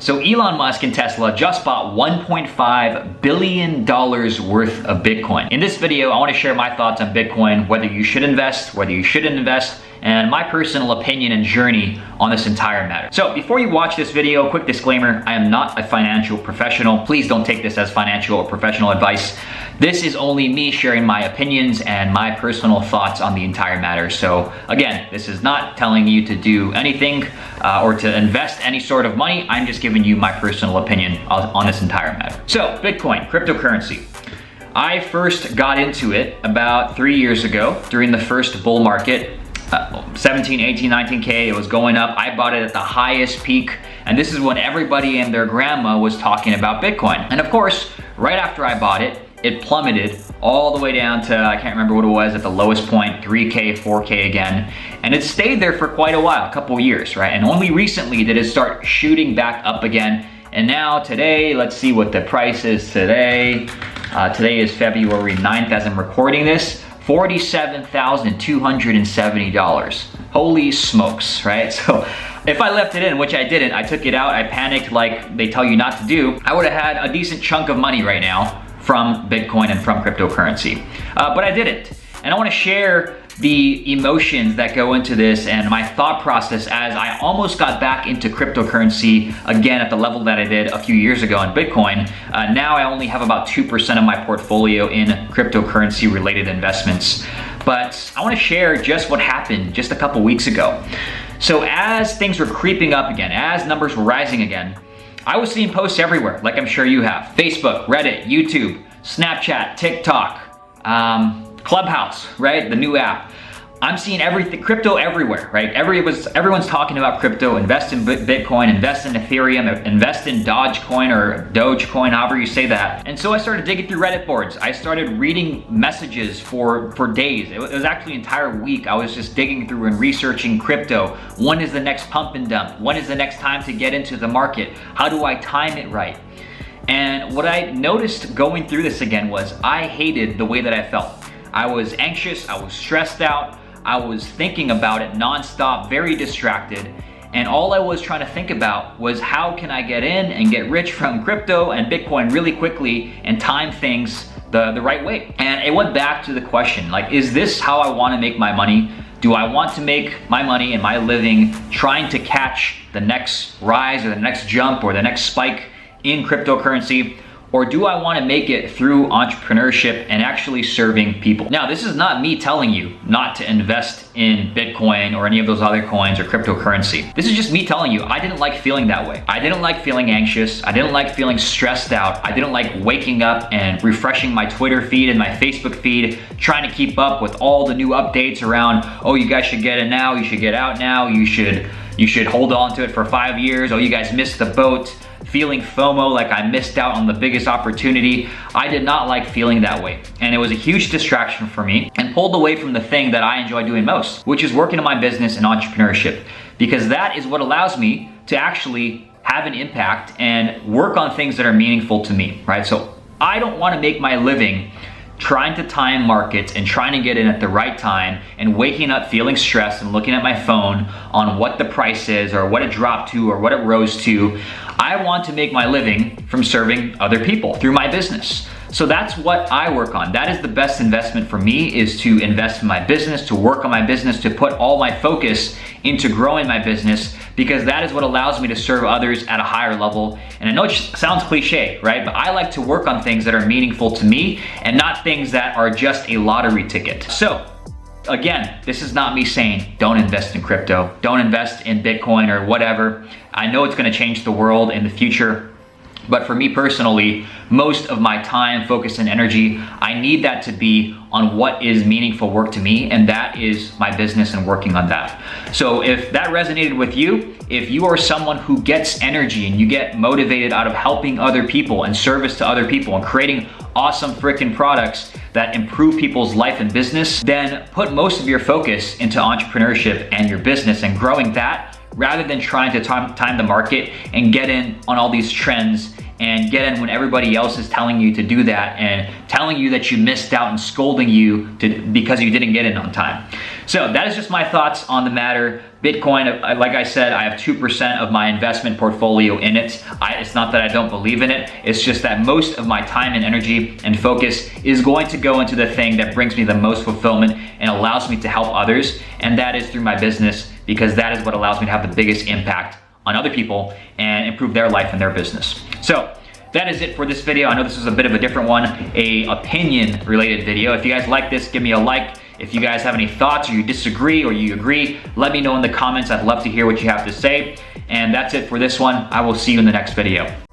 So Elon Musk and Tesla just bought $1.5 billion worth of Bitcoin. In this video, I want to share my thoughts on Bitcoin, whether you should invest, whether you shouldn't invest, and my personal opinion and journey on this entire matter. So before you watch this video, quick disclaimer, I am not a financial professional. Please don't take this as financial or professional advice. This is only me sharing my opinions and my personal thoughts on the entire matter. So again, this is not telling you to do anything or to invest any sort of money. I'm just giving you my personal opinion on this entire matter. So Bitcoin, cryptocurrency. I first got into it about 3 years ago during the first bull market. 17, 18, 19K, it was going up. I bought it at the highest peak, and this is when everybody and their grandma was talking about Bitcoin. And of course, right after I bought it, it plummeted all the way down to, I can't remember what it was at the lowest point, 3K, 4K again. And it stayed there for quite a while, a couple years, right? And only recently did it start shooting back up again. And now today, let's see what the price is today. Today is February 9th as I'm recording this. $47,270. Holy smokes, right? So if I left it in, which I didn't, I took it out, I panicked like they tell you not to do, I would have had a decent chunk of money right now from Bitcoin and from cryptocurrency. But I didn't. And I want to share the emotions that go into this and my thought process as I almost got back into cryptocurrency again at the level that I did a few years ago in Bitcoin. Now I only have about 2% of my portfolio in cryptocurrency related investments. But I want to share just what happened just a couple weeks ago. So as things were creeping up again, as numbers were rising again, I was seeing posts everywhere, like I'm sure you have. Facebook, Reddit, YouTube, Snapchat, TikTok, Clubhouse, right? The new app. I'm seeing everything, crypto everywhere, right? Everyone's talking about crypto. Invest in Bitcoin, invest in Ethereum, invest in Dogecoin or Dogecoin, however you say that. And so I started digging through Reddit boards. I started reading messages for days. It was actually an entire week. I was just digging through and researching crypto. When is the next pump and dump? When is the next time to get into the market? How do I time it right? And what I noticed going through this again was I hated the way that I felt. I was anxious, I was stressed out, I was thinking about it nonstop, very distracted, and all I was trying to think about was how can I get in and get rich from crypto and Bitcoin really quickly and time things the right way. And it went back to the question, like, is this how I want to make my money? Do I want to make my money and my living trying to catch the next rise or the next jump or the next spike in cryptocurrency? Or do I want to make it through entrepreneurship and actually serving people? Now, this is not me telling you not to invest in Bitcoin or any of those other coins or cryptocurrency. This is just me telling you I didn't like feeling that way. I didn't like feeling anxious. I didn't like feeling stressed out. I didn't like waking up and refreshing my Twitter feed and my Facebook feed, trying to keep up with all the new updates around, oh, you guys should get in now, you should get out now, you should hold on to it for 5 years, oh, you guys missed the boat. Feeling FOMO, like I missed out on the biggest opportunity. I did not like feeling that way. And it was a huge distraction for me and pulled away from the thing that I enjoy doing most, which is working on my business and entrepreneurship. Because that is what allows me to actually have an impact and work on things that are meaningful to me, right? So I don't want to make my living trying to time markets and trying to get in at the right time and waking up feeling stressed and looking at my phone on what the price is or what it dropped to or what it rose to. I want to make my living from serving other people through my business. So that's what I work on. That is the best investment for me, is to invest in my business, to work on my business, to put all my focus into growing my business, because that is what allows me to serve others at a higher level. And I know it sounds cliche, right? But I like to work on things that are meaningful to me and not things that are just a lottery ticket. So again, this is not me saying don't invest in crypto, don't invest in Bitcoin or whatever. I know it's going to change the world in the future. But for me personally, most of my time, focus, and energy, I need that to be on what is meaningful work to me, and that is my business and working on that. So if that resonated with you, if you are someone who gets energy and you get motivated out of helping other people and service to other people and creating awesome freaking products that improve people's life and business, then put most of your focus into entrepreneurship and your business and growing that, rather than trying to time the market and get in on all these trends and get in when everybody else is telling you to do that and telling you that you missed out and scolding you because you didn't get in on time. So that is just my thoughts on the matter. Bitcoin, like I said, I have 2% of my investment portfolio in it. It's not that I don't believe in it. It's just that most of my time and energy and focus is going to go into the thing that brings me the most fulfillment and allows me to help others. And that is through my business, because that is what allows me to have the biggest impact on other people and improve their life and their business. So that is it for this video. I know this is a bit of a different one, a opinion related video. If you guys like this, give me a like. If you guys have any thoughts or you disagree or you agree, let me know in the comments. I'd love to hear what you have to say. And that's it for this one. I will see you in the next video.